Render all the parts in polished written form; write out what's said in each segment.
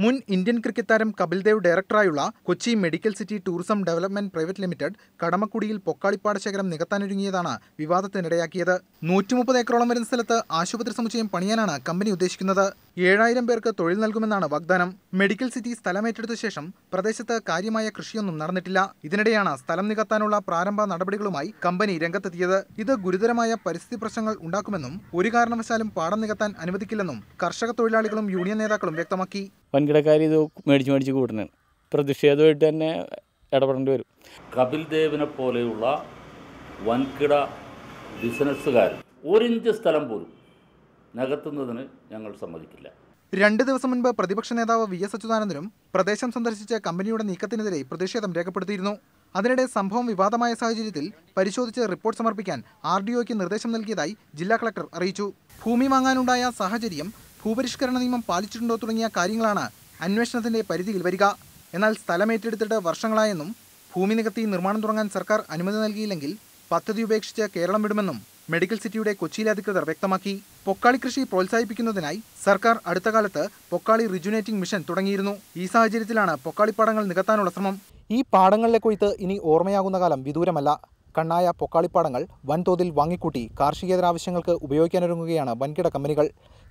മുൻ Indian cricket താരം കപിൽ ദേവ് ഡയറക്ടറായുള്ള Kochi medical city tourism development private limited കടമക്കുടിയിൽ പൊക്കാളിപ്പാടശേഖരം നികത്താനൊരുങ്ങിയതാണ് വിവാദത്തിനിടയാക്കിയത്. 130 ഏക്കറോളം വരുന്ന സ്ഥലത്ത് ആശുപത്രി സമുച്ചയം പണിയാനാണ് കമ്പനി ഉദ്ദേശിക്കുന്നത്. 7000 പേർക്ക് തൊഴിൽ നൽകുമെന്നാണ് വാഗ്ദാനം. മെഡിക്കൽ സിറ്റി സ്ഥലമേറ്റെടുത്ത ശേഷം പ്രദേശത്ത് കാര്യമായ കൃഷിയൊന്നും നടന്നിട്ടില്ല. ഇതിനിടെയാണ് സ്ഥലം നികത്താനുള്ള പ്രാരംഭ നടപടികളുമായി കമ്പനി രംഗത്തെത്തിയത്. ഇത് ഗുരുതരമായ പരിസ്ഥിതി പ്രശ്നങ്ങൾ ഉണ്ടാക്കുമെന്നും ഒരു കാരണവശാലും പാടം നികത്താൻ അനുവദിക്കില്ലെന്നും കർഷക തൊഴിലാളികളും യൂണിയൻ നേതാക്കളും വ്യക്തമാക്കി. വൻകിടക്കാർ ഇത് മേടിച്ച് കൂട്ടുന്നതാണ്. പ്രതിഷേധമായിട്ട് തന്നെ ഇടപെടേണ്ടി വരും. കപിൽ ദേവിനെ പോലെയുള്ള വൻകിട ബിസിനസ്സുകാർ 1 ഇഞ്ച് സ്ഥലം പോലും നികത്തുന്നതിന് ഞങ്ങൾ സമ്മതിക്കില്ല. 2 ദിവസം മുൻപ് പ്രതിപക്ഷ നേതാവ് VS അച്യുതാനന്ദനും പ്രദേശം സന്ദർശിച്ച കമ്പനിയുടെ നീക്കത്തിനെതിരെ പ്രതിഷേധം രേഖപ്പെടുത്തിയിരുന്നു. അതിനിടെ സംഭവം വിവാദമായ സാഹചര്യത്തിൽ പരിശോധിച്ച് റിപ്പോർട്ട് സമർപ്പിക്കാൻ RDOയ്ക്ക് നിർദ്ദേശം നൽകിയതായി ജില്ലാ കളക്ടർ അറിയിച്ചു. ഭൂമി വാങ്ങാനുണ്ടായ സാഹചര്യം, ഭൂപരിഷ്കരണ നിയമം പാലിച്ചിട്ടുണ്ടോ തുടങ്ങിയ കാര്യങ്ങളാണ് അന്വേഷണത്തിന്റെ പരിധിയിൽ വരിക. എന്നാൽ സ്ഥലമേറ്റെടുത്തിട്ട് വർഷങ്ങളായെന്നും ഭൂമി നികത്തി നിർമ്മാണം തുടങ്ങാൻ സർക്കാർ അനുമതി നൽകിയില്ലെങ്കിൽ പദ്ധതി ഉപേക്ഷിച്ച് കേരളം വിടുമെന്നും മെഡിക്കൽ സിറ്റിയുടെ കൊച്ചിയിലെ അധികൃതർ വ്യക്തമാക്കി. പൊക്കാളി കൃഷി പ്രോത്സാഹിപ്പിക്കുന്നതിനായി സർക്കാർ അടുത്ത കാലത്ത് പൊക്കാളി റിജുനേറ്റിംഗ് മിഷൻ തുടങ്ങിയിരുന്നു. ഈ സാഹചര്യത്തിലാണ് പൊക്കാളിപ്പാടങ്ങൾ നികത്താനുള്ള ശ്രമം. ഈ പാടങ്ങളിലെ കൊയ്ത്ത് ഇനി ഓർമ്മയാകുന്ന കാലം വിദൂരമല്ല. കണ്ണായ പൊക്കാളിപ്പാടങ്ങൾ വൻതോതിൽ വാങ്ങിക്കൂട്ടി കാർഷികേതര ആവശ്യങ്ങൾക്ക് ഉപയോഗിക്കാനൊരുങ്ങുകയാണ് വൻകിട കമ്പനികൾ.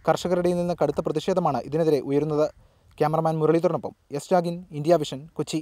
കർഷകരുടെ നിന്ന് കടുത്ത പ്രതിഷേധമാണ് ഇതിനെതിരെ ഉയരുന്നത്. ക്യാമറമാൻ മുരളീധരനൊപ്പം S. Ragin, India Vision, Kochi.